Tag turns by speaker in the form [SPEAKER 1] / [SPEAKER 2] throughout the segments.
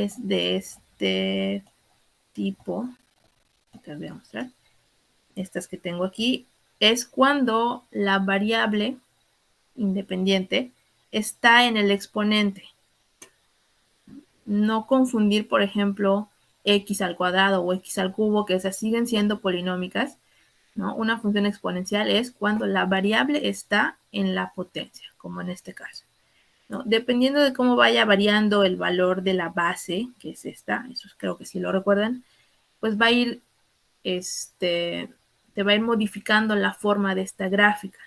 [SPEAKER 1] es de este tipo. Te voy a mostrar. Estas que tengo aquí es cuando la variable independiente está en el exponente. No confundir, por ejemplo, x al cuadrado o x al cubo, que esas siguen siendo polinómicas, ¿no? Una función exponencial es cuando la variable está en la potencia, como en este caso, ¿no? Dependiendo de cómo vaya variando el valor de la base, que es esta, eso creo que sí lo recuerdan, pues va a ir, te va a ir modificando la forma de esta gráfica.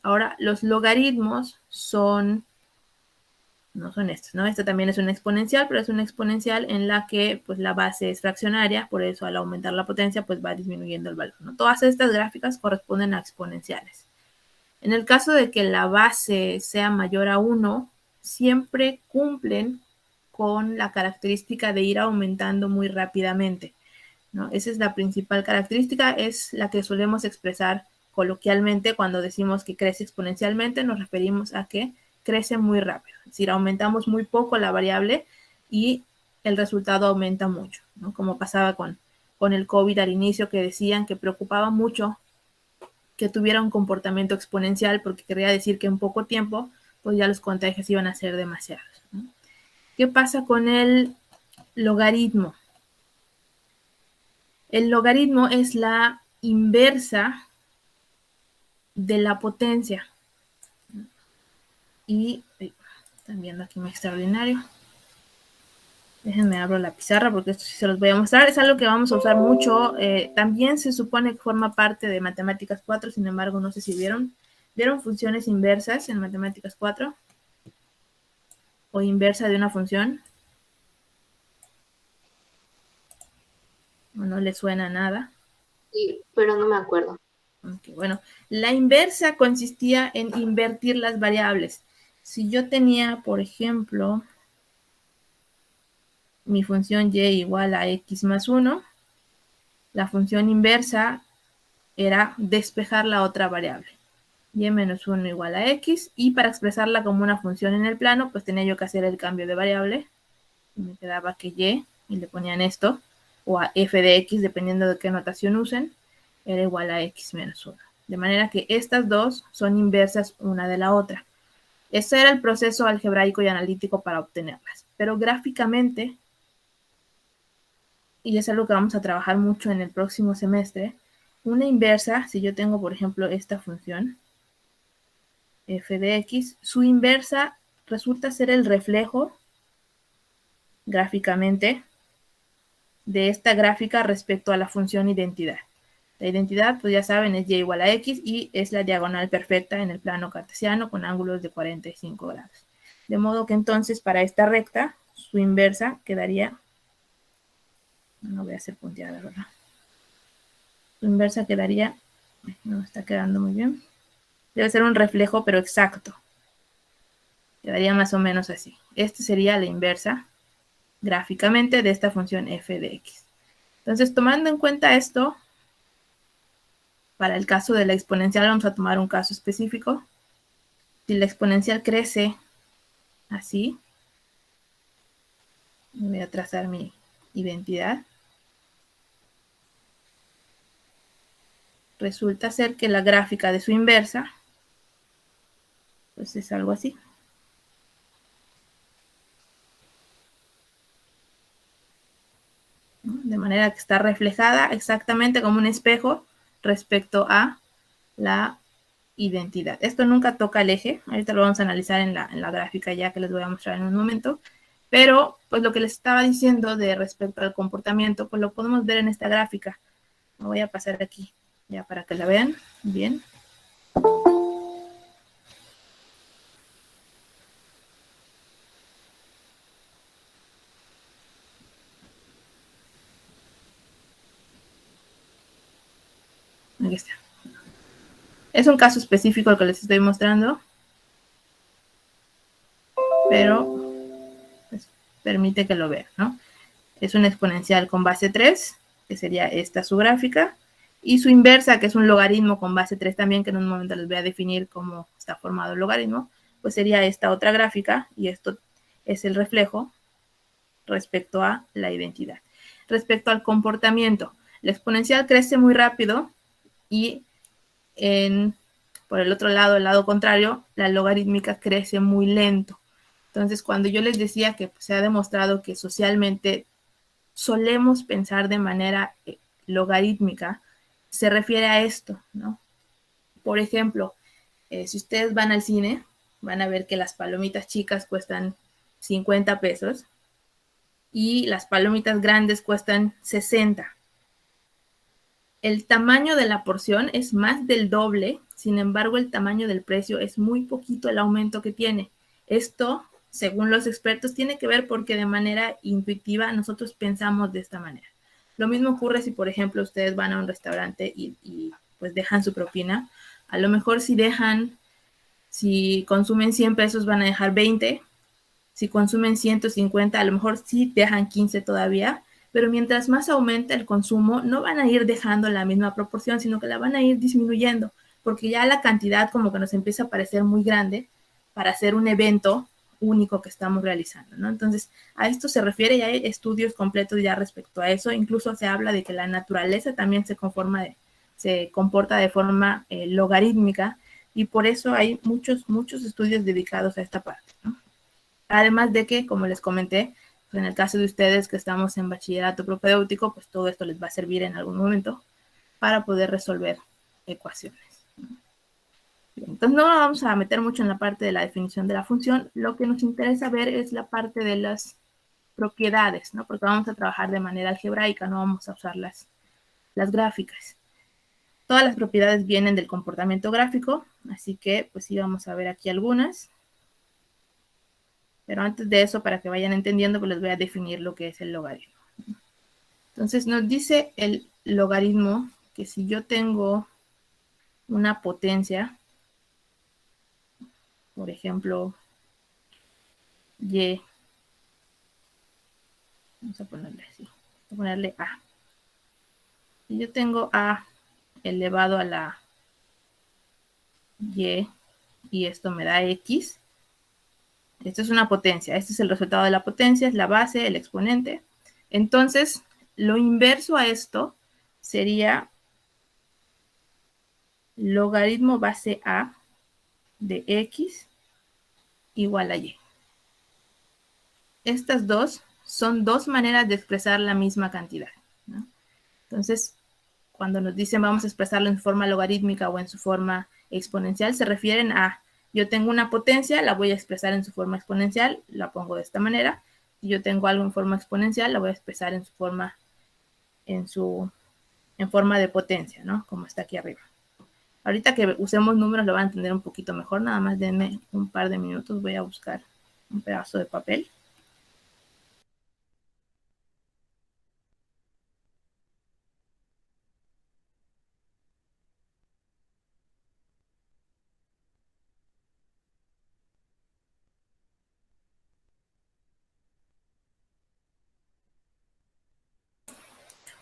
[SPEAKER 1] Ahora, los logaritmos no son estos, ¿no? Esta también es una exponencial, pero es una exponencial en la que pues la base es fraccionaria, por eso al aumentar la potencia pues va disminuyendo el valor, ¿no? Todas estas gráficas corresponden a exponenciales. En el caso de que la base sea mayor a 1, siempre cumplen con la característica de ir aumentando muy rápidamente, ¿no? Esa es la principal característica, es la que solemos expresar coloquialmente cuando decimos que crece exponencialmente, nos referimos a que crece muy rápido, es decir, aumentamos muy poco la variable y el resultado aumenta mucho, ¿no? Como pasaba con el COVID al inicio, que decían que preocupaba mucho que tuviera un comportamiento exponencial porque quería decir que en poco tiempo pues ya los contagios iban a ser demasiados, ¿no? ¿Qué pasa con el logaritmo? El logaritmo es la inversa de la potencia. Y están viendo aquí mi extraordinario. Déjenme abro la pizarra porque esto sí se los voy a mostrar. Es algo que vamos a usar mucho. También se supone que forma parte de Matemáticas 4, sin embargo, no sé si vieron. ¿Vieron funciones inversas en Matemáticas 4? ¿O inversa de una función? ¿O no le suena nada?
[SPEAKER 2] Sí, pero no me acuerdo.
[SPEAKER 1] Okay, bueno, la inversa consistía en invertir las variables. Si yo tenía, por ejemplo, mi función y igual a x más 1, la función inversa era despejar la otra variable. Y menos 1 igual a x, y para expresarla como una función en el plano, pues tenía yo que hacer el cambio de variable. Y me quedaba que y le ponían esto, o a f de x, dependiendo de qué notación usen, era igual a x menos 1. De manera que estas dos son inversas una de la otra. Ese era el proceso algebraico y analítico para obtenerlas. Pero gráficamente, y es algo que vamos a trabajar mucho en el próximo semestre, una inversa, si yo tengo, por ejemplo, esta función, f de x, su inversa resulta ser el reflejo, gráficamente, de esta gráfica respecto a la función identidad. La identidad, pues ya saben, es y igual a x y es la diagonal perfecta en el plano cartesiano con ángulos de 45 grados. De modo que entonces para esta recta, su inversa quedaría, no voy a hacer punteada, ¿verdad? Su inversa quedaría, no está quedando muy bien, debe ser un reflejo pero exacto, quedaría más o menos así. Esta sería la inversa gráficamente de esta función f de x. Entonces, tomando en cuenta esto, para el caso de la exponencial vamos a tomar un caso específico. Si la exponencial crece así, voy a trazar mi identidad. Resulta ser que la gráfica de su inversa, pues es algo así. De manera que está reflejada exactamente como un espejo respecto a la identidad. Esto nunca toca el eje, ahorita lo vamos a analizar en la gráfica ya que les voy a mostrar en un momento, pero pues lo que les estaba diciendo de respecto al comportamiento, pues lo podemos ver en esta gráfica. Me voy a pasar aquí ya para que la vean bien. Aquí está. Es un caso específico el que les estoy mostrando, pero pues, permite que lo vean, ¿no? Es una exponencial con base 3, que sería esta su gráfica, y su inversa, que es un logaritmo con base 3 también, que en un momento les voy a definir cómo está formado el logaritmo, pues sería esta otra gráfica, y esto es el reflejo respecto a la identidad. Respecto al comportamiento, la exponencial crece muy rápido y por el otro lado, el lado contrario, la logarítmica crece muy lento. Entonces, cuando yo les decía que se ha demostrado que socialmente solemos pensar de manera logarítmica, se refiere a esto, ¿no? Por ejemplo, si ustedes van al cine, van a ver que las palomitas chicas cuestan 50 pesos y las palomitas grandes cuestan 60. El tamaño de la porción es más del doble, sin embargo, el tamaño del precio es muy poquito el aumento que tiene. Esto, según los expertos, tiene que ver porque de manera intuitiva nosotros pensamos de esta manera. Lo mismo ocurre si, por ejemplo, ustedes van a un restaurante y pues dejan su propina. A lo mejor si consumen 100 pesos van a dejar 20. Si consumen 150, a lo mejor sí dejan 15 todavía, pero mientras más aumenta el consumo, no van a ir dejando la misma proporción, sino que la van a ir disminuyendo, porque ya la cantidad como que nos empieza a parecer muy grande para hacer un evento único que estamos realizando, ¿no? Entonces, a esto se refiere y hay estudios completos ya respecto a eso. Incluso se habla de que la naturaleza también se comporta de forma logarítmica y por eso hay muchos estudios dedicados a esta parte, ¿no? Además de que, como les comenté, pues en el caso de ustedes que estamos en bachillerato propedéutico, pues todo esto les va a servir en algún momento para poder resolver ecuaciones. Entonces no vamos a meter mucho en la parte de la definición de la función. Lo que nos interesa ver es la parte de las propiedades, ¿no? Porque vamos a trabajar de manera algebraica, no vamos a usar las gráficas. Todas las propiedades vienen del comportamiento gráfico, así que pues sí vamos a ver aquí algunas. Pero antes de eso, para que vayan entendiendo, pues les voy a definir lo que es el logaritmo. Entonces nos dice el logaritmo que si yo tengo una potencia, por ejemplo, y, vamos a ponerle así, vamos a ponerle a. Si yo tengo a elevado a la y esto me da x, esto es una potencia, este es el resultado de la potencia, es la base, el exponente. Entonces, lo inverso a esto sería logaritmo base a de x igual a y. Estas dos son dos maneras de expresar la misma cantidad, ¿no? Entonces, cuando nos dicen vamos a expresarlo en forma logarítmica o en su forma exponencial, se refieren a yo tengo una potencia, la voy a expresar en su forma exponencial, la pongo de esta manera. Si yo tengo algo en forma exponencial, la voy a expresar en forma de potencia, ¿no? Como está aquí arriba. Ahorita que usemos números lo van a entender un poquito mejor, nada más denme un par de minutos, voy a buscar un pedazo de papel.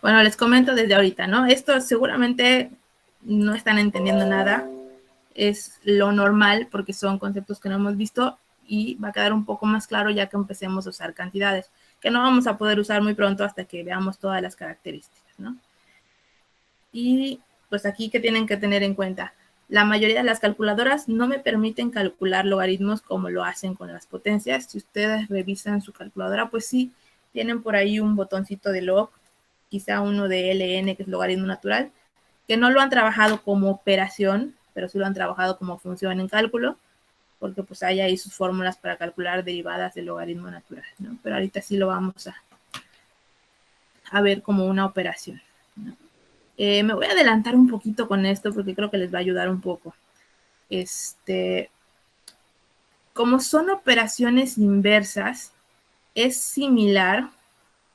[SPEAKER 1] Bueno, les comento desde ahorita, ¿no? Esto seguramente no están entendiendo nada, es lo normal porque son conceptos que no hemos visto y va a quedar un poco más claro ya que empecemos a usar cantidades, que no vamos a poder usar muy pronto hasta que veamos todas las características, ¿no? Y pues aquí, ¿qué tienen que tener en cuenta? La mayoría de las calculadoras no me permiten calcular logaritmos como lo hacen con las potencias. Si ustedes revisan su calculadora, pues sí, tienen por ahí un botoncito de log, quizá uno de ln, que es logaritmo natural, que no lo han trabajado como operación, pero sí lo han trabajado como función en cálculo, porque pues hay ahí sus fórmulas para calcular derivadas del logaritmo natural, ¿no? Pero ahorita sí lo vamos a ver como una operación, ¿no? Me voy a adelantar un poquito con esto porque creo que les va a ayudar un poco. Como son operaciones inversas, es similar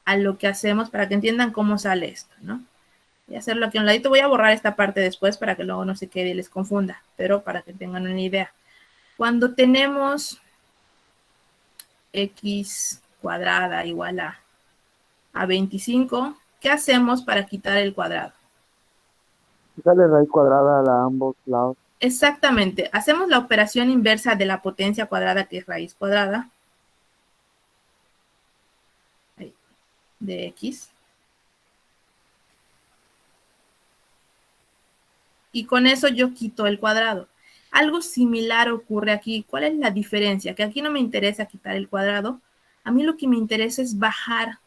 [SPEAKER 1] a lo que hacemos para que entiendan cómo sale esto, ¿no? Voy a hacerlo aquí a un ladito. Voy a borrar esta parte después para que luego no se quede y les confunda, pero para que tengan una idea. Cuando tenemos x cuadrada igual a 25, ¿qué hacemos para quitar el cuadrado?
[SPEAKER 3] Sale raíz cuadrada a ambos lados.
[SPEAKER 1] Exactamente. Hacemos la operación inversa de la potencia cuadrada, que es raíz cuadrada. de x. Y con eso yo quito el cuadrado. Algo similar ocurre aquí. ¿Cuál es la diferencia? Que aquí no me interesa quitar el cuadrado. A mí lo que me interesa es bajar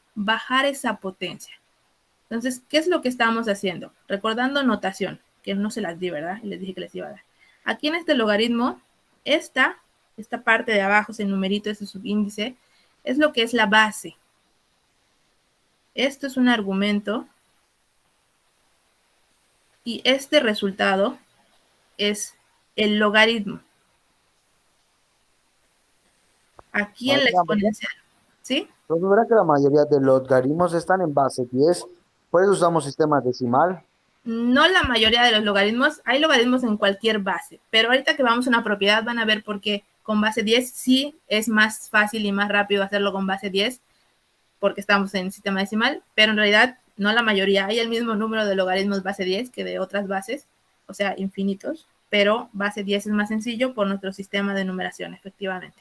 [SPEAKER 1] esa potencia. Entonces, ¿qué es lo que estamos haciendo? Recordando notación, que no se las di, ¿verdad? Y les dije que les iba a dar. Aquí en este logaritmo, esta parte de abajo, ese numerito, ese subíndice, es lo que es la base. Esto es un argumento. Y este resultado es el logaritmo. Aquí en la
[SPEAKER 3] Maestra,
[SPEAKER 1] exponencial, ¿sí?
[SPEAKER 3] ¿no verá que la mayoría de los logaritmos están en base 10? Por eso usamos sistema decimal.
[SPEAKER 1] No la mayoría de los logaritmos, hay logaritmos en cualquier base, pero ahorita que vamos a una propiedad van a ver por qué con base 10 sí es más fácil y más rápido hacerlo con base 10, porque estamos en sistema decimal, pero en realidad no la mayoría, hay el mismo número de logaritmos base 10 que de otras bases, o sea, infinitos, pero base 10 es más sencillo por nuestro sistema de numeración, efectivamente.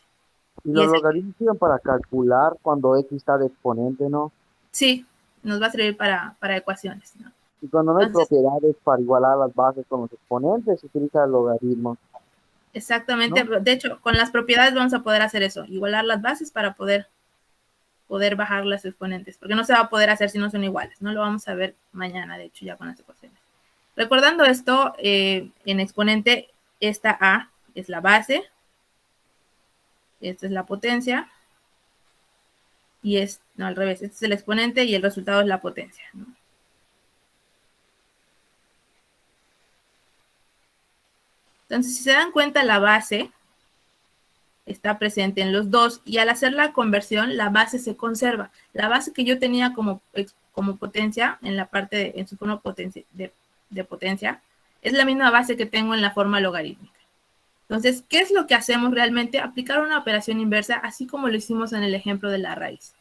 [SPEAKER 3] Y
[SPEAKER 1] Y
[SPEAKER 3] los
[SPEAKER 1] es
[SPEAKER 3] logaritmos sirven para calcular cuando x está de exponente, ¿no?
[SPEAKER 1] sí, nos va a servir para ecuaciones, ¿no?
[SPEAKER 3] Y cuando no hay
[SPEAKER 1] Entonces,
[SPEAKER 3] propiedades para igualar las bases con los exponentes, se utiliza el logaritmo,
[SPEAKER 1] exactamente,
[SPEAKER 3] ¿no?
[SPEAKER 1] de hecho, con las propiedades vamos a poder hacer eso, igualar las bases para poder bajar las exponentes, porque no se va a poder hacer si no son iguales, no lo vamos a ver mañana, de hecho, ya con las ecuaciones. Recordando esto, en exponente, esta A es la base, esta es la potencia, y no, al revés, este es el exponente y el resultado es la potencia, ¿no? Entonces, si se dan cuenta, la base está presente en los dos y al hacer la conversión, la base se conserva. La base que yo tenía como potencia en la parte, en su forma de potencia, es la misma base que tengo en la forma logarítmica. Entonces, ¿qué es lo que hacemos realmente? Aplicar una operación inversa, así como lo hicimos en el ejemplo de la raíz.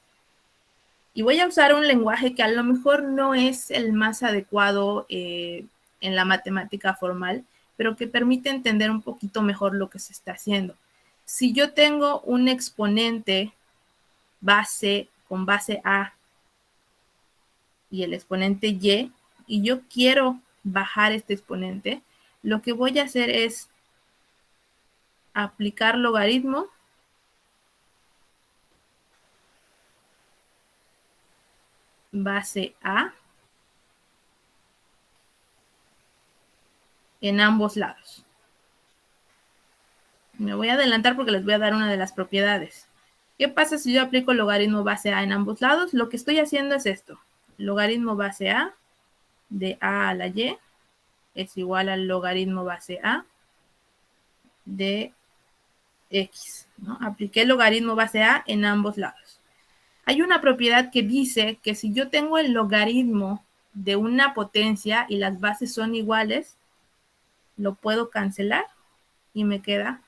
[SPEAKER 1] Y voy a usar un lenguaje que a lo mejor no es el más adecuado en la matemática formal, pero que permite entender un poquito mejor lo que se está haciendo. Si yo tengo un exponente con base A y el exponente y yo quiero bajar este exponente, lo que voy a hacer es aplicar logaritmo base A en ambos lados. Me voy a adelantar porque les voy a dar una de las propiedades. ¿Qué pasa si yo aplico logaritmo base A en ambos lados? Lo que estoy haciendo es esto. Logaritmo base A de A a la Y es igual al logaritmo base A de X, ¿no? Apliqué logaritmo base A en ambos lados. Hay una propiedad que dice que si yo tengo el logaritmo de una potencia y las bases son iguales, lo puedo cancelar y me queda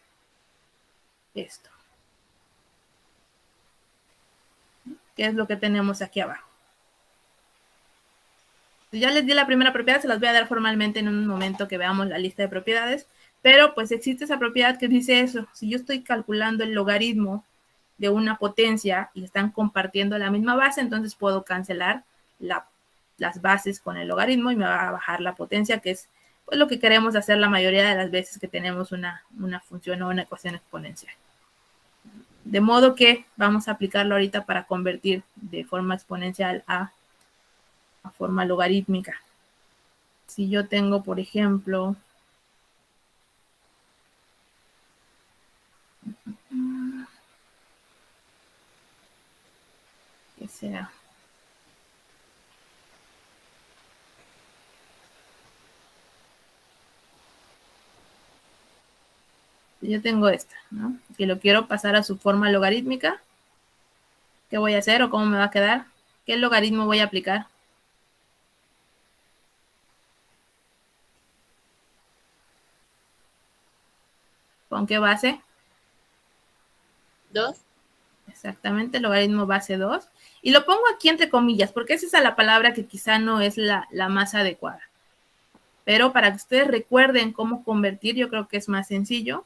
[SPEAKER 1] esto, que es lo que tenemos aquí abajo. Ya les di la primera propiedad, se las voy a dar formalmente en un momento que veamos la lista de propiedades, pero pues existe esa propiedad que dice eso. Si yo estoy calculando el logaritmo de una potencia y están compartiendo la misma base, entonces puedo cancelar las bases con el logaritmo y me va a bajar la potencia, que es pues, lo que queremos hacer la mayoría de las veces que tenemos una función o una ecuación exponencial. De modo que vamos a aplicarlo ahorita para convertir de forma exponencial a forma logarítmica. Si yo tengo, por ejemplo, ¿qué será? Si yo tengo esta, ¿no? Que lo quiero pasar a su forma logarítmica, ¿qué voy a hacer o cómo me va a quedar? ¿Qué logaritmo voy a aplicar? ¿Con qué base?
[SPEAKER 2] 2.
[SPEAKER 1] Exactamente, logaritmo base 2. Y lo pongo aquí entre comillas, porque esa es la palabra que quizá no es la más adecuada. Pero para que ustedes recuerden cómo convertir, yo creo que es más sencillo.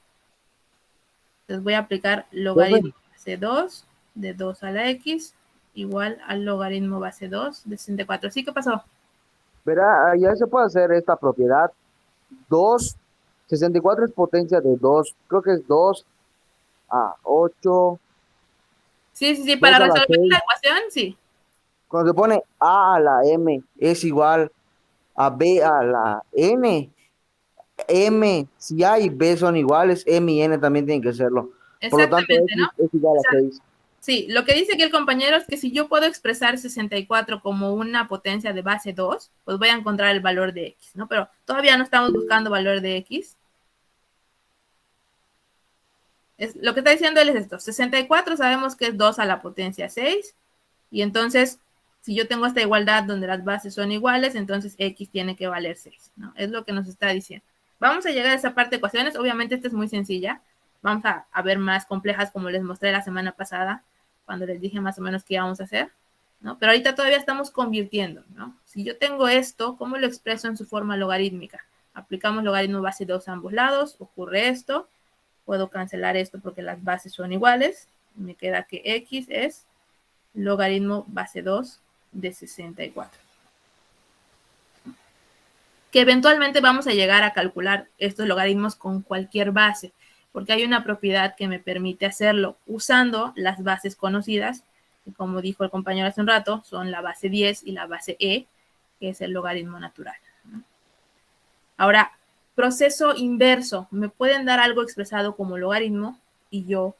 [SPEAKER 1] Les voy a aplicar logaritmo base 2 de 2 a la x igual al logaritmo base 2 de 64. ¿Sí? ¿Qué pasó?
[SPEAKER 3] Verá, ya se puede hacer esta propiedad. 2, 64 es potencia de 2, creo que es 2 a 8,
[SPEAKER 1] Sí, sí, sí,
[SPEAKER 3] 2
[SPEAKER 1] para
[SPEAKER 3] a la
[SPEAKER 1] resolver la
[SPEAKER 3] 6.
[SPEAKER 1] ecuación, sí.
[SPEAKER 3] Cuando se pone A a la M es igual a B a la N. M, si A y B son iguales, M y N también tienen que serlo. Por lo tanto,
[SPEAKER 1] Exactamente, ¿no?
[SPEAKER 3] X es igual
[SPEAKER 1] O
[SPEAKER 3] a
[SPEAKER 1] sea,
[SPEAKER 3] 6.
[SPEAKER 1] sí, lo que dice aquí el compañero es que si yo puedo expresar 64 como una potencia de base 2, pues voy a encontrar el valor de X, ¿no? Pero todavía no estamos buscando valor de X. Lo que está diciendo él es esto. 64 sabemos que es 2 a la potencia 6. Y entonces, si yo tengo esta igualdad donde las bases son iguales, entonces X tiene que valer 6, ¿no? Es lo que nos está diciendo. Vamos a llegar a esa parte de ecuaciones. Obviamente esta es muy sencilla. Vamos a ver más complejas como les mostré la semana pasada, cuando les dije más o menos qué íbamos a hacer, ¿no? Pero ahorita todavía estamos convirtiendo, ¿no? Si yo tengo esto, ¿cómo lo expreso en su forma logarítmica? Aplicamos logaritmo base 2 a ambos lados, ocurre esto. Puedo cancelar esto porque las bases son iguales. Me queda que X es logaritmo base 2 de 64. Que eventualmente vamos a llegar a calcular estos logaritmos con cualquier base, porque hay una propiedad que me permite hacerlo usando las bases conocidas, que como dijo el compañero hace un rato, son la base 10 y la base E, que es el logaritmo natural, ¿no? Ahora, proceso inverso. Me pueden dar algo expresado como logaritmo y yo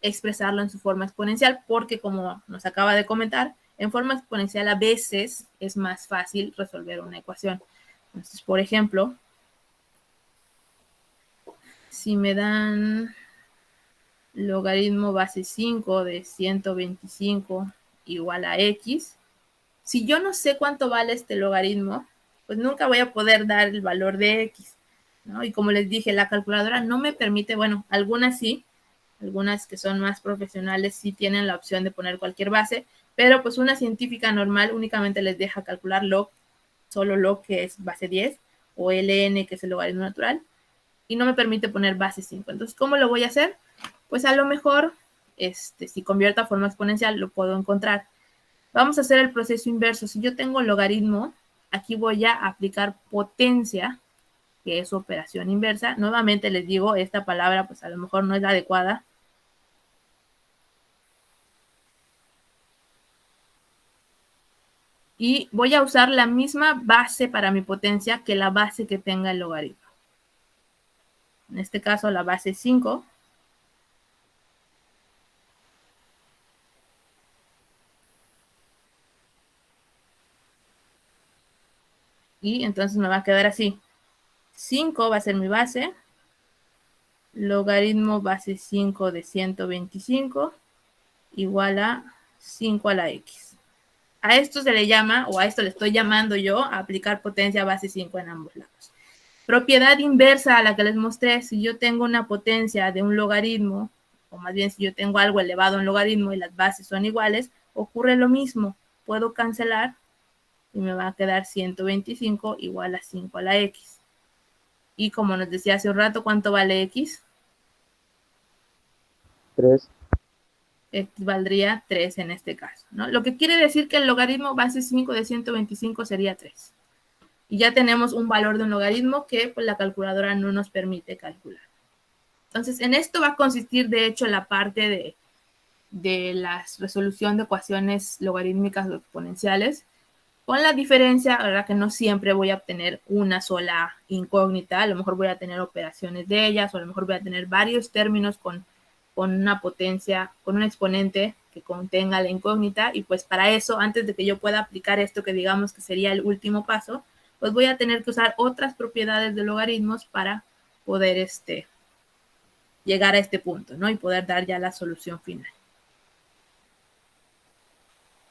[SPEAKER 1] expresarlo en su forma exponencial, porque como nos acaba de comentar, en forma exponencial a veces es más fácil resolver una ecuación. Entonces, por ejemplo, si me dan logaritmo base 5 de 125 igual a X, si yo no sé cuánto vale este logaritmo, pues nunca voy a poder dar el valor de X, ¿no? Y como les dije, la calculadora no me permite, bueno, algunas sí, algunas que son más profesionales sí tienen la opción de poner cualquier base, pero pues una científica normal únicamente les deja calcular log, solo log que es base 10, o ln que es el logaritmo natural, y no me permite poner base 5. Entonces, ¿cómo lo voy a hacer? Pues a lo mejor, si convierto a forma exponencial, lo puedo encontrar. Vamos a hacer el proceso inverso. Si yo tengo logaritmo, aquí voy a aplicar potencia, que es operación inversa. Nuevamente les digo, esta palabra pues a lo mejor no es la adecuada. Y voy a usar la misma base para mi potencia que la base que tenga el logaritmo. En este caso la base 5. Y entonces me va a quedar así. 5 va a ser mi base. Logaritmo base 5 de 125 igual a 5 a la X. A esto se le llama, o a esto le estoy llamando yo, a aplicar potencia base 5 en ambos lados. Propiedad inversa a la que les mostré, si yo tengo una potencia de un logaritmo, o más bien si yo tengo algo elevado en logaritmo y las bases son iguales, ocurre lo mismo. Puedo cancelar y me va a quedar 125 igual a 5 a la X. Y como nos decía hace un rato, ¿cuánto vale X?
[SPEAKER 3] 3.
[SPEAKER 1] X valdría 3 en este caso, ¿no? Lo que quiere decir que el logaritmo base 5 de 125 sería 3. Y ya tenemos un valor de un logaritmo que pues, la calculadora no nos permite calcular. Entonces, en esto va a consistir, de hecho, la parte de la resolución de ecuaciones logarítmicas o exponenciales, con la diferencia, ¿verdad? Que no siempre voy a obtener una sola incógnita, a lo mejor voy a tener operaciones de ellas, o a lo mejor voy a tener varios términos con una potencia, con un exponente que contenga la incógnita, y pues para eso, antes de que yo pueda aplicar esto que digamos que sería el último paso, pues voy a tener que usar otras propiedades de logaritmos para poder llegar a este punto, ¿no? Y poder dar ya la solución final.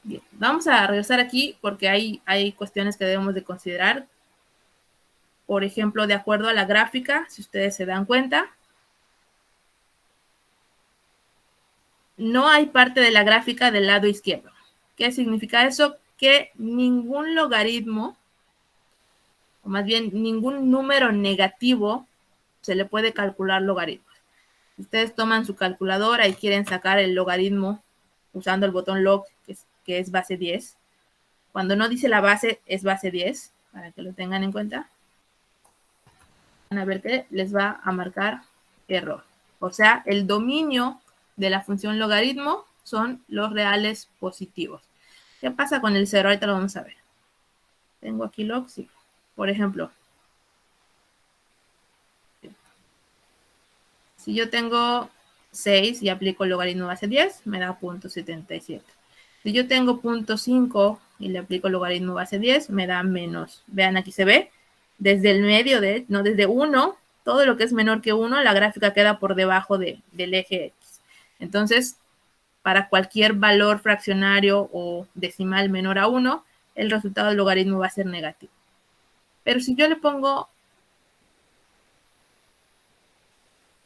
[SPEAKER 1] Bien, vamos a regresar aquí porque hay cuestiones que debemos de considerar. Por ejemplo, de acuerdo a la gráfica, si ustedes se dan cuenta, no hay parte de la gráfica del lado izquierdo. ¿Qué significa eso? Que ningún logaritmo, o más bien ningún número negativo, se le puede calcular logaritmos. Ustedes toman su calculadora y quieren sacar el logaritmo usando el botón log, que que es base 10. Cuando no dice la base, es base 10, para que lo tengan en cuenta. Van a ver que les va a marcar error. O sea, el dominio de la función logaritmo son los reales positivos. ¿Qué pasa con el 0? Ahorita lo vamos a ver. Tengo aquí log, sí. Por ejemplo, si yo tengo 6 y aplico el logaritmo base 10, me da 0.77. Si yo tengo 0.5 y le aplico el logaritmo base 10, me da menos. Vean, aquí se ve, desde el medio, desde 1, todo lo que es menor que 1, la gráfica queda por debajo del eje X. Entonces, para cualquier valor fraccionario o decimal menor a 1, el resultado del logaritmo va a ser negativo. Pero si yo le pongo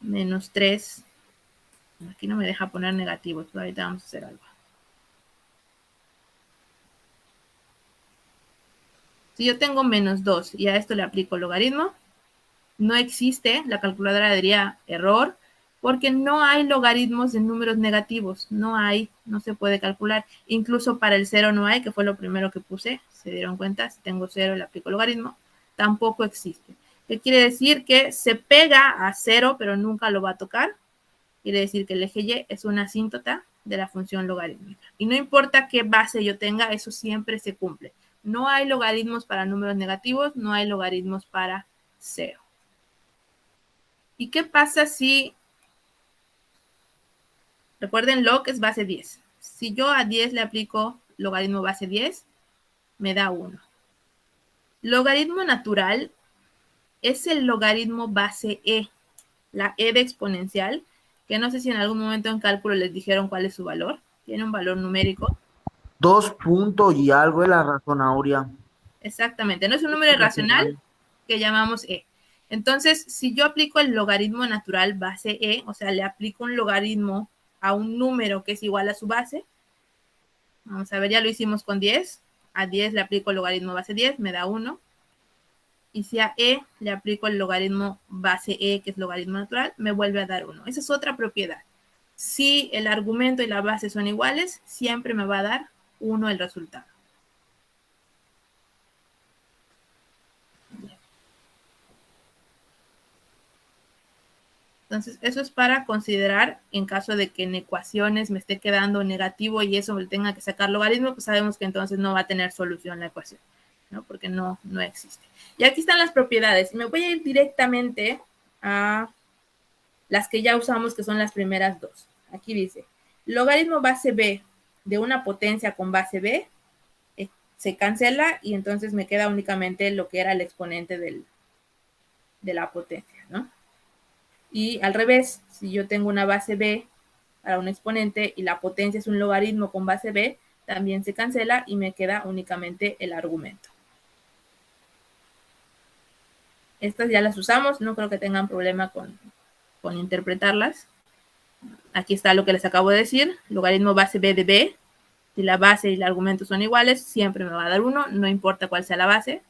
[SPEAKER 1] menos 3, aquí no me deja poner negativo, ahorita vamos a hacer algo. Si yo tengo menos 2 y a esto le aplico logaritmo, no existe, la calculadora diría error, porque no hay logaritmos de números negativos, no se puede calcular. Incluso para el 0 no hay, que fue lo primero que puse, se dieron cuenta, si tengo 0 y le aplico logaritmo, tampoco existe. ¿Qué quiere decir? Que se pega a 0, pero nunca lo va a tocar. Quiere decir que el eje Y es una asíntota de la función logarítmica. Y no importa qué base yo tenga, eso siempre se cumple. No hay logaritmos para números negativos, no hay logaritmos para 0. ¿Y qué pasa si, recuerden, log es base 10. Si yo a 10 le aplico logaritmo base 10, me da 1. Logaritmo natural es el logaritmo base E, la E de exponencial, que no sé si en algún momento en cálculo les dijeron cuál es su valor. Tiene un valor numérico.
[SPEAKER 3] 2 puntos y algo es la razón áurea.
[SPEAKER 1] Exactamente, no es un número irracional que llamamos E. Entonces, si yo aplico el logaritmo natural base E, o sea, le aplico un logaritmo a un número que es igual a su base, vamos a ver, ya lo hicimos con 10, a 10 le aplico el logaritmo base 10, me da 1, y si a E le aplico el logaritmo base E, que es logaritmo natural, me vuelve a dar 1. Esa es otra propiedad. Si el argumento y la base son iguales, siempre me va a dar 1 el resultado. Entonces, eso es para considerar en caso de que en ecuaciones me esté quedando negativo y eso me tenga que sacar logaritmo, pues sabemos que entonces no va a tener solución la ecuación, ¿no? Porque no existe. Y aquí están las propiedades. Me voy a ir directamente a las que ya usamos, que son las primeras dos. Aquí dice, logaritmo base B de una potencia con base B se cancela y entonces me queda únicamente lo que era el exponente de la potencia, ¿no? Y al revés, si yo tengo una base B para un exponente y la potencia es un logaritmo con base B, también se cancela y me queda únicamente el argumento. Estas ya las usamos, no creo que tengan problema con interpretarlas. Aquí está lo que les acabo de decir, logaritmo base B de B. Si la base y el argumento son iguales, siempre me va a dar 1, no importa cuál sea la base.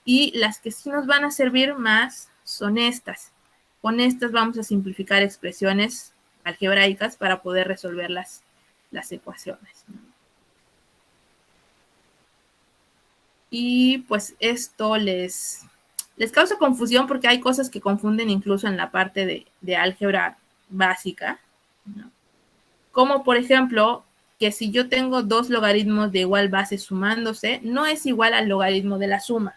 [SPEAKER 1] Y las que sí nos van a servir más son estas. Con estas vamos a simplificar expresiones algebraicas para poder resolver las ecuaciones. Y pues esto les causa confusión porque hay cosas que confunden incluso en la parte de álgebra básica, ¿no? Como por ejemplo, que si yo tengo dos logaritmos de igual base sumándose, no es igual al logaritmo de la suma.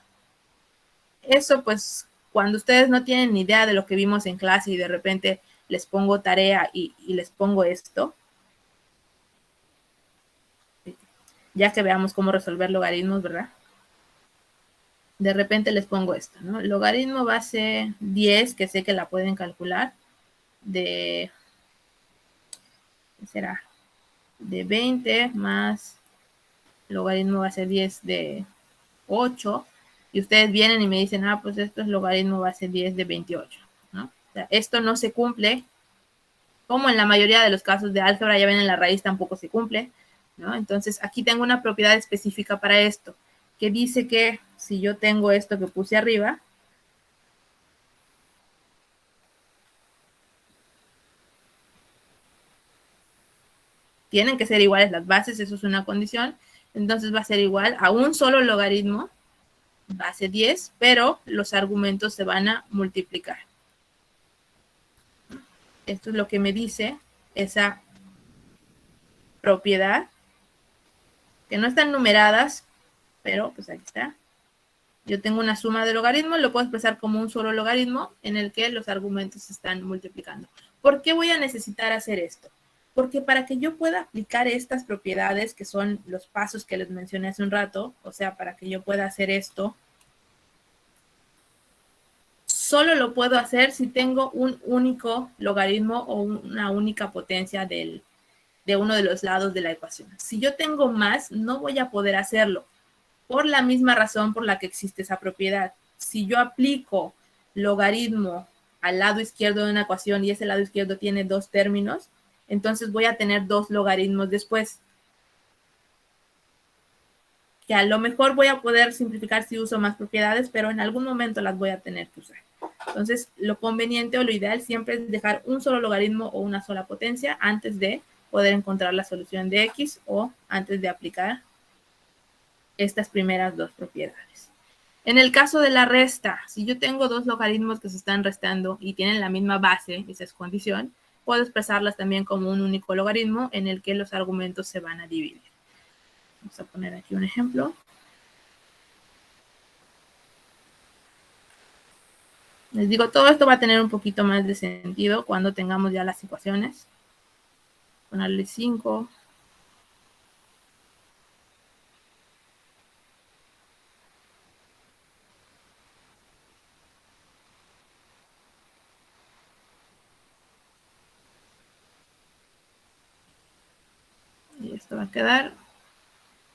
[SPEAKER 1] Eso pues cuando ustedes no tienen ni idea de lo que vimos en clase y de repente les pongo tarea y les pongo esto, ya que veamos cómo resolver logaritmos, ¿verdad? De repente les pongo esto, ¿no? Logaritmo base 10, que sé que la pueden calcular, ¿qué será? De 20 más logaritmo base 10 de 8, y ustedes vienen y me dicen, pues esto es logaritmo base 10 de 28, ¿no? O sea, esto no se cumple, como en la mayoría de los casos de álgebra, ya ven, en la raíz tampoco se cumple, ¿no? Entonces, aquí tengo una propiedad específica para esto, que dice que si yo tengo esto que puse arriba, tienen que ser iguales las bases, eso es una condición. Entonces va a ser igual a un solo logaritmo, base 10, pero los argumentos se van a multiplicar. Esto es lo que me dice esa propiedad, que no están numeradas, pero pues aquí está. Yo tengo una suma de logaritmos, lo puedo expresar como un solo logaritmo en el que los argumentos se están multiplicando. ¿Por qué voy a necesitar hacer esto? Porque para que yo pueda aplicar estas propiedades, que son los pasos que les mencioné hace un rato, o sea, para que yo pueda hacer esto, solo lo puedo hacer si tengo un único logaritmo o una única potencia de uno de los lados de la ecuación. Si yo tengo más, no voy a poder hacerlo, por la misma razón por la que existe esa propiedad. Si yo aplico logaritmo al lado izquierdo de una ecuación y ese lado izquierdo tiene dos términos, entonces voy a tener dos logaritmos después, que a lo mejor voy a poder simplificar si uso más propiedades, pero en algún momento las voy a tener que usar. Entonces, lo conveniente o lo ideal siempre es dejar un solo logaritmo o una sola potencia antes de poder encontrar la solución de X o antes de aplicar estas primeras dos propiedades. En el caso de la resta, si yo tengo dos logaritmos que se están restando y tienen la misma base, esa es condición, puedo expresarlas también como un único logaritmo en el que los argumentos se van a dividir. Vamos a poner aquí un ejemplo. Les digo, todo esto va a tener un poquito más de sentido cuando tengamos ya las ecuaciones. Ponerle 5. Y esto va a quedar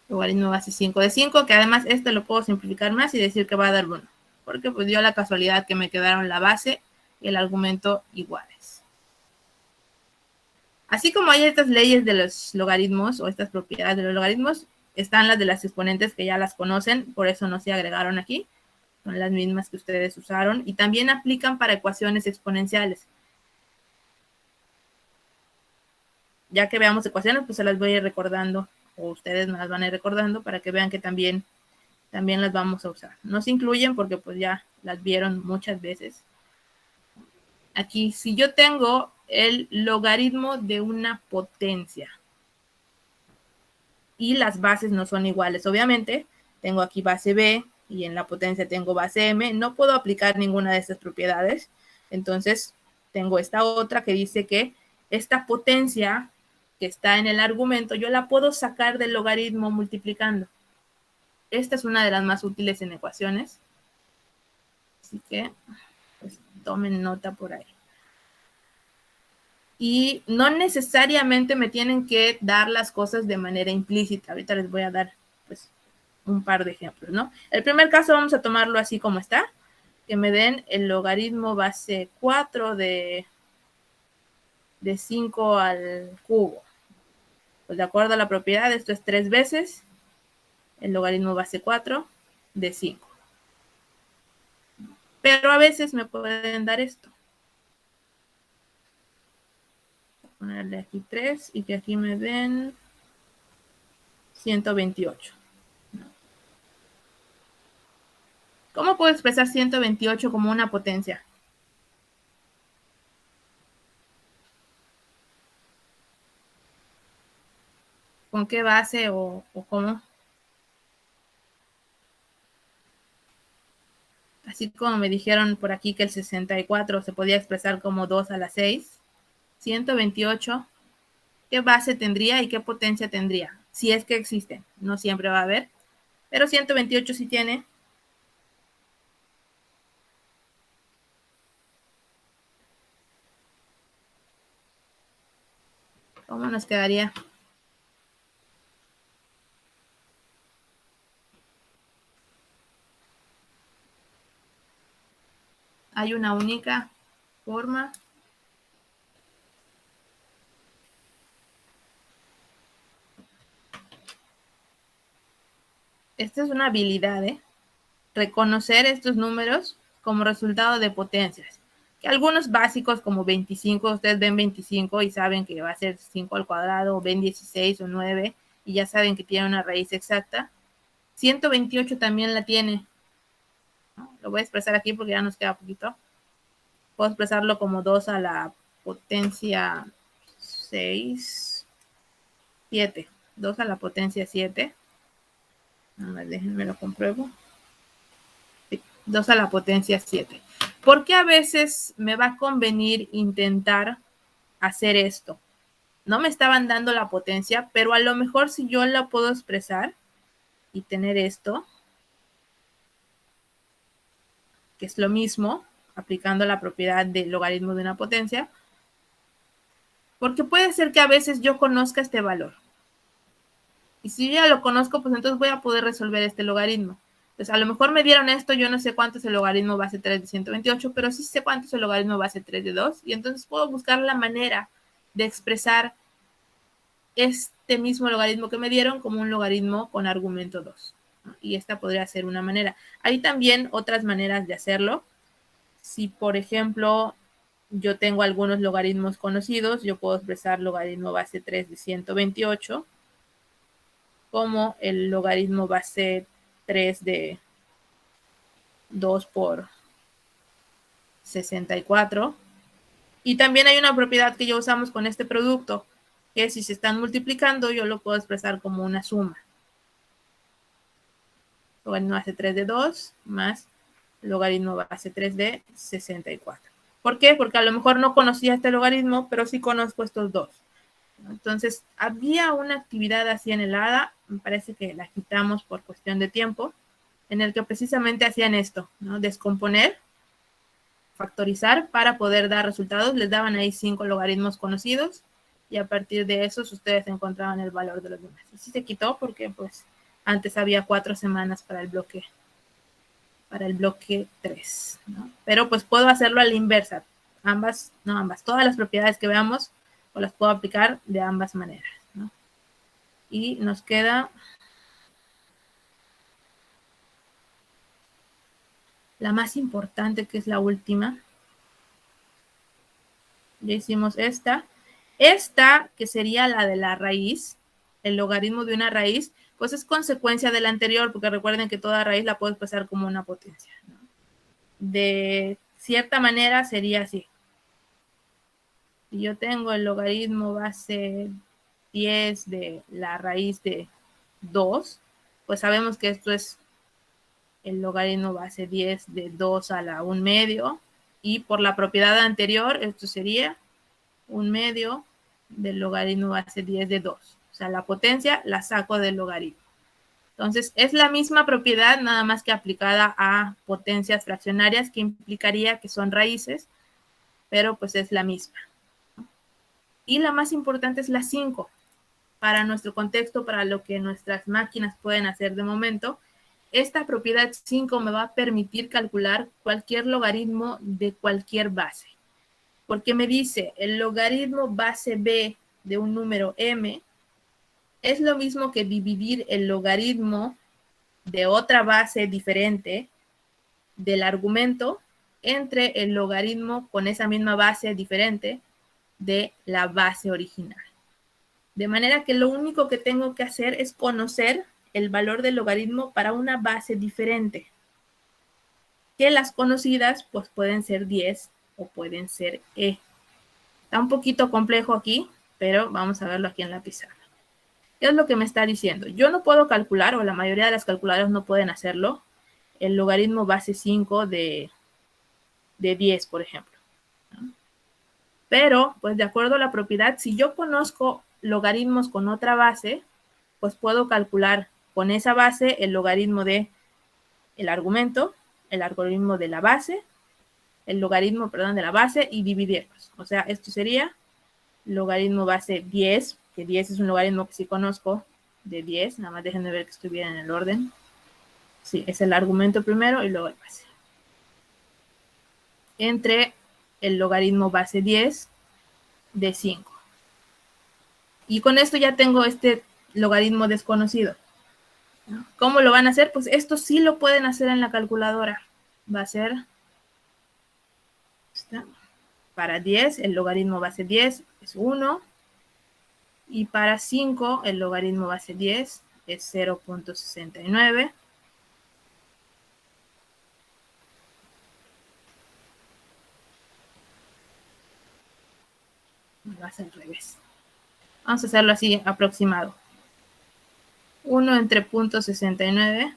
[SPEAKER 1] logaritmo base 5 de 5, que además este lo puedo simplificar más y decir que va a dar 1, porque pues dio la casualidad que me quedaron la base y el argumento iguales. Así como hay estas leyes de los logaritmos o estas propiedades de los logaritmos, están las de las exponentes que ya las conocen, por eso no se agregaron aquí, son las mismas que ustedes usaron y también aplican para ecuaciones exponenciales. Ya que veamos ecuaciones, pues se las voy a ir recordando, o ustedes me las van a ir recordando para que vean que también las vamos a usar. No se incluyen porque pues ya las vieron muchas veces. Aquí, si yo tengo el logaritmo de una potencia y las bases no son iguales, obviamente, tengo aquí base B y en la potencia tengo base M, no puedo aplicar ninguna de estas propiedades, entonces tengo esta otra que dice que esta potencia que está en el argumento, yo la puedo sacar del logaritmo multiplicando. Esta es una de las más útiles en ecuaciones. Así que, pues, tomen nota por ahí. Y no necesariamente me tienen que dar las cosas de manera implícita. Ahorita les voy a dar, pues, un par de ejemplos, ¿no? El primer caso vamos a tomarlo así como está. Que me den el logaritmo base 4 de 5 al cubo. Pues de acuerdo a la propiedad, esto es 3 veces el logaritmo base 4 de 5. Pero a veces me pueden dar esto. Voy a ponerle aquí 3 y que aquí me den 128. ¿Cómo puedo expresar 128 como una potencia? ¿Con qué base o cómo? Así como me dijeron por aquí que el 64 se podía expresar como 2 a la 6. 128, ¿qué base tendría y qué potencia tendría? Si es que existen, no siempre va a haber, pero 128 sí tiene. ¿Cómo nos quedaría? Hay una única forma. Esta es una habilidad, reconocer estos números como resultado de potencias. que algunos básicos como 25, ustedes ven 25 y saben que va a ser 5 al cuadrado, o ven 16 o 9 y ya saben que tiene una raíz exacta. 128 también la tiene, ¿no? Lo voy a expresar aquí porque ya nos queda poquito. Puedo expresarlo como 2 a la potencia 6, 7. 2 a la potencia 7. Déjenme lo compruebo. Sí, 2 a la potencia 7. ¿Por qué a veces me va a convenir intentar hacer esto? No me estaban dando la potencia, pero a lo mejor si yo la puedo expresar y tener esto, que es lo mismo, aplicando la propiedad del logaritmo de una potencia, porque puede ser que a veces yo conozca este valor. Y si yo ya lo conozco, pues entonces voy a poder resolver este logaritmo. Entonces, a lo mejor me dieron esto, yo no sé cuánto es el logaritmo base 3 de 128, pero sí sé cuánto es el logaritmo base 3 de 2, y entonces puedo buscar la manera de expresar este mismo logaritmo que me dieron como un logaritmo con argumento 2. ¿No? Y esta podría ser una manera. Hay también otras maneras de hacerlo. Si, por ejemplo, yo tengo algunos logaritmos conocidos, yo puedo expresar logaritmo base 3 de 128 como el logaritmo base 3 de 2 por 64. Y también hay una propiedad que yo usamos con este producto, que si se están multiplicando, yo lo puedo expresar como una suma. Logaritmo base 3 de 2 más logaritmo base 3 de 64. ¿Por qué? Porque a lo mejor no conocía este logaritmo, pero sí conozco estos dos. Entonces, había una actividad así en el ADA, me parece que la quitamos por cuestión de tiempo, en el que precisamente hacían esto, ¿no? Descomponer, factorizar para poder dar resultados. Les daban ahí 5 logaritmos conocidos y a partir de esos ustedes encontraban el valor de los demás. Y sí se quitó porque pues antes había 4 semanas para el bloque 3, ¿no? Pero pues puedo hacerlo a la inversa. Todas las propiedades que veamos o las puedo aplicar de ambas maneras, ¿no? Y nos queda la más importante, que es la última. Ya hicimos esta. Esta, que sería la de la raíz, el logaritmo de una raíz, pues es consecuencia de la anterior, porque recuerden que toda raíz la puedo expresar como una potencia, ¿no? De cierta manera sería así. Si yo tengo el logaritmo base 10 de la raíz de 2, pues sabemos que esto es el logaritmo base 10 de 2 a la 1 medio, y por la propiedad anterior, esto sería 1 medio del logaritmo base 10 de 2. O sea, la potencia la saco del logaritmo. Entonces, es la misma propiedad, nada más que aplicada a potencias fraccionarias, que implicaría que son raíces, pero pues es la misma. Y la más importante es la 5. Para nuestro contexto, para lo que nuestras máquinas pueden hacer de momento, esta propiedad 5 me va a permitir calcular cualquier logaritmo de cualquier base. Porque me dice, el logaritmo base b de un número m es lo mismo que dividir el logaritmo de otra base diferente del argumento entre el logaritmo con esa misma base diferente de la base original. De manera que lo único que tengo que hacer es conocer el valor del logaritmo para una base diferente. Que las conocidas pues pueden ser 10 o pueden ser e. Está un poquito complejo aquí, pero vamos a verlo aquí en la pizarra. ¿Qué es lo que me está diciendo? Yo no puedo calcular, o la mayoría de las calculadoras no pueden hacerlo, el logaritmo base 5 de 10, por ejemplo, ¿no? Pero, pues de acuerdo a la propiedad, si yo conozco logaritmos con otra base, pues puedo calcular con esa base el logaritmo de el argumento, el logaritmo de la base, el logaritmo, perdón, de la base y dividirlos. O sea, esto sería logaritmo base 10, que 10 es un logaritmo que sí conozco, de 10, nada más déjenme ver que estuviera en el orden. Sí, es el argumento primero y luego el base. Entre el logaritmo base 10 de 5. Y con esto ya tengo este logaritmo desconocido. ¿Cómo lo van a hacer? Pues esto sí lo pueden hacer en la calculadora. Va a ser... Para 10, el logaritmo base 10 es 1. Y para 5, el logaritmo base 10 es 0.69. Va a ser al revés. Vamos a hacerlo así, aproximado. 1 entre 0.69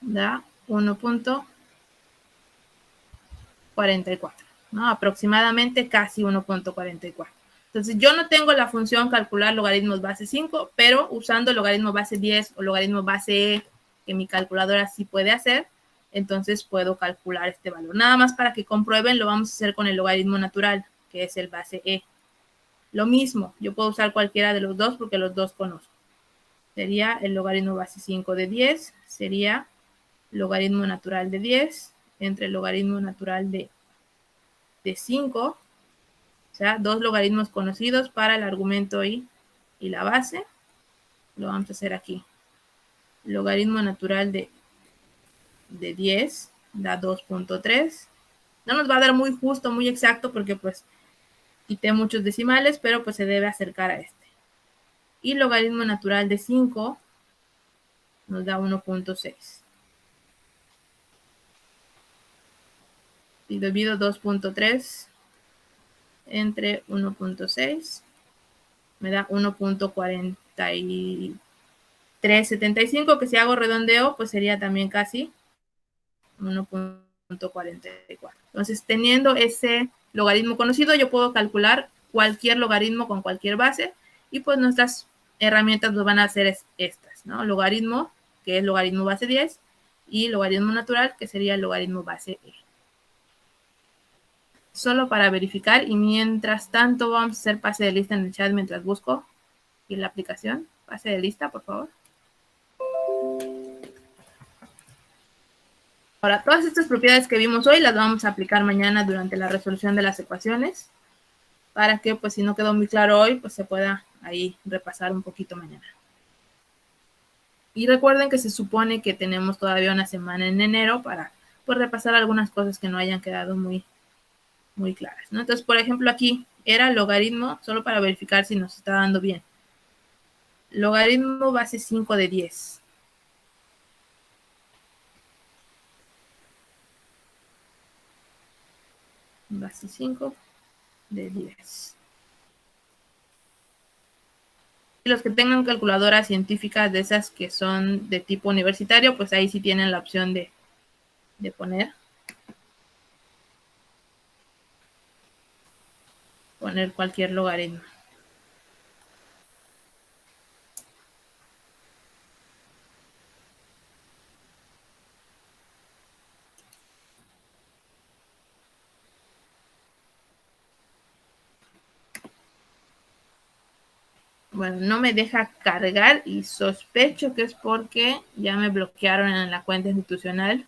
[SPEAKER 1] da 1.44, ¿no? Aproximadamente casi 1.44. Entonces, yo no tengo la función calcular logaritmos base 5, pero usando logaritmo base 10 o logaritmo base E, que mi calculadora sí puede hacer, entonces puedo calcular este valor. Nada más para que comprueben, lo vamos a hacer con el logaritmo natural, que es el base E. Lo mismo, yo puedo usar cualquiera de los dos porque los dos conozco. Sería el logaritmo base 5 de 10, sería logaritmo natural de 10 entre el logaritmo natural de 5, o sea, dos logaritmos conocidos para el argumento y la base. Lo vamos a hacer aquí. Logaritmo natural de 10 da 2.3. No nos va a dar muy justo, muy exacto, porque pues quité muchos decimales, pero pues se debe acercar a este. Y logaritmo natural de 5 nos da 1.6. Y divido 2.3 entre 1.6, me da 1.4375, que si hago redondeo, pues sería también casi 1.44. Entonces, teniendo ese logaritmo conocido, yo puedo calcular cualquier logaritmo con cualquier base, y pues nuestras herramientas nos van a hacer estas, ¿no? Logaritmo, que es logaritmo base 10, y logaritmo natural, que sería el logaritmo base E. Solo para verificar, y mientras tanto vamos a hacer pase de lista en el chat mientras busco y la aplicación. Pase de lista, por favor. Ahora, todas estas propiedades que vimos hoy las vamos a aplicar mañana durante la resolución de las ecuaciones, para que, pues, si no quedó muy claro hoy, pues se pueda ahí repasar un poquito mañana. Y recuerden que se supone que tenemos todavía una semana en enero para, pues, repasar algunas cosas que no hayan quedado muy claras, ¿no? Entonces, por ejemplo, aquí era logaritmo, solo para verificar si nos está dando bien. Logaritmo base 5 de 10. Base 5 de 10. Y los que tengan calculadoras científicas de esas que son de tipo universitario, pues ahí sí tienen la opción de poner cualquier logaritmo. Bueno, no me deja cargar y sospecho que es porque ya me bloquearon en la cuenta institucional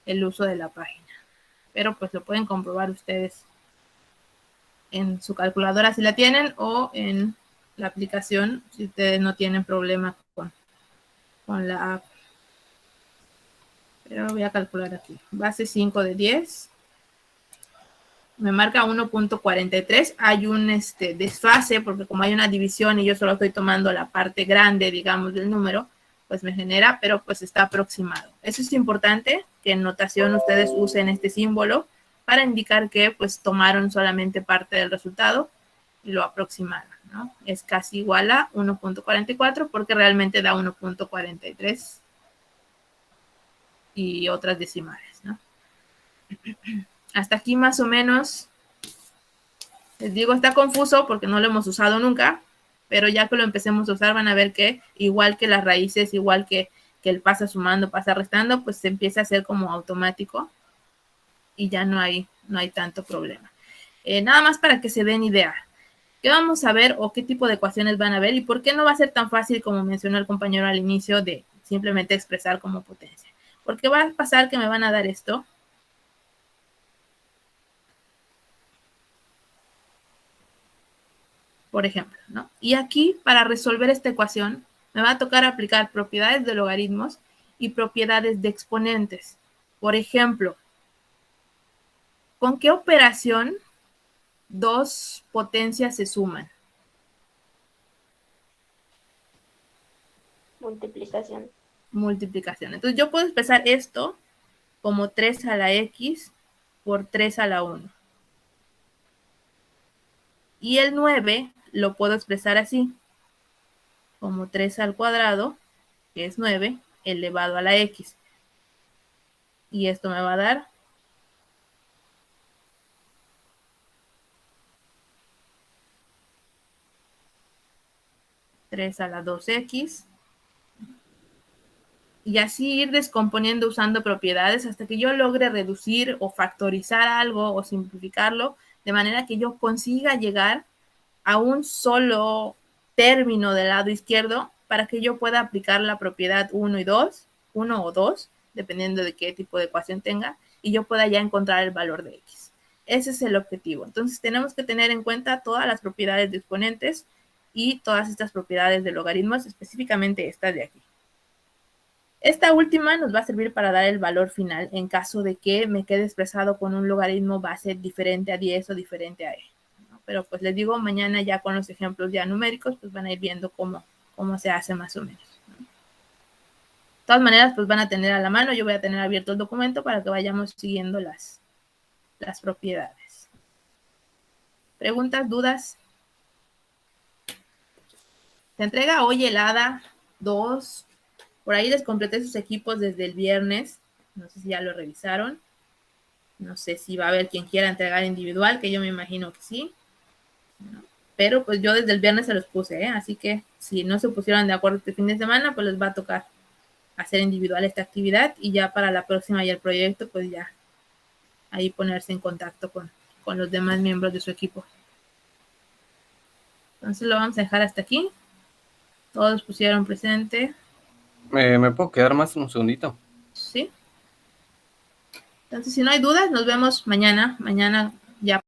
[SPEAKER 1] el uso de la página. Pero pues lo pueden comprobar ustedes en su calculadora si la tienen, o en la aplicación si ustedes no tienen problema con la app. Pero voy a calcular aquí. Base 5 de 10. Me marca 1.43. Hay un desfase, porque como hay una división y yo solo estoy tomando la parte grande, digamos, del número, pues me genera, pero pues está aproximado. Eso es importante, que en notación ustedes usen este símbolo para indicar que pues tomaron solamente parte del resultado y lo aproximaron, ¿no? Es casi igual a 1.44 porque realmente da 1.43 y otras decimales, ¿no? Hasta aquí más o menos. Les digo, está confuso porque no lo hemos usado nunca, pero ya que lo empecemos a usar van a ver que igual que las raíces, igual que el pasa sumando, pasa restando, pues se empieza a hacer como automático y ya no hay tanto problema. Nada más para que se den idea. ¿Qué vamos a ver o qué tipo de ecuaciones van a ver? ¿Y por qué no va a ser tan fácil como mencionó el compañero al inicio de simplemente expresar como potencia? Porque va a pasar que me van a dar esto. Por ejemplo, ¿no? Y aquí, para resolver esta ecuación, me va a tocar aplicar propiedades de logaritmos y propiedades de exponentes. Por ejemplo, ¿con qué operación dos potencias se suman?
[SPEAKER 2] Multiplicación.
[SPEAKER 1] Multiplicación. Entonces yo puedo expresar esto como 3 a la x por 3 a la 1. Y el 9 lo puedo expresar así, como 3 al cuadrado, que es 9, elevado a la x. Y esto me va a dar 3 a la 2x. Y así ir descomponiendo usando propiedades hasta que yo logre reducir o factorizar algo o simplificarlo de manera que yo consiga llegar a un solo término del lado izquierdo para que yo pueda aplicar la propiedad 1 y 2, 1 o 2, dependiendo de qué tipo de ecuación tenga, y yo pueda ya encontrar el valor de x. Ese es el objetivo. Entonces tenemos que tener en cuenta todas las propiedades de exponentes y todas estas propiedades de logaritmos, específicamente estas de aquí. Esta última nos va a servir para dar el valor final en caso de que me quede expresado con un logaritmo base diferente a 10 o diferente a e. ¿No? Pero pues les digo, mañana ya con los ejemplos ya numéricos, pues van a ir viendo cómo se hace más o menos. ¿No? De todas maneras, pues van a tener a la mano, yo voy a tener abierto el documento para que vayamos siguiendo las propiedades. ¿Preguntas, dudas? Se entrega hoy el ADA 2. Por ahí les completé sus equipos desde el viernes. No sé si ya lo revisaron. No sé si va a haber quien quiera entregar individual, que yo me imagino que sí. Pero pues yo desde el viernes se los puse, ¿eh? Así que si no se pusieron de acuerdo este fin de semana, pues les va a tocar hacer individual esta actividad y ya para la próxima y el proyecto, pues ya ahí ponerse en contacto con los demás miembros de su equipo. Entonces lo vamos a dejar hasta aquí. Todos pusieron presente.
[SPEAKER 4] ¿Me puedo quedar más un segundito?
[SPEAKER 1] Sí. Entonces, si no hay dudas, nos vemos mañana. Mañana ya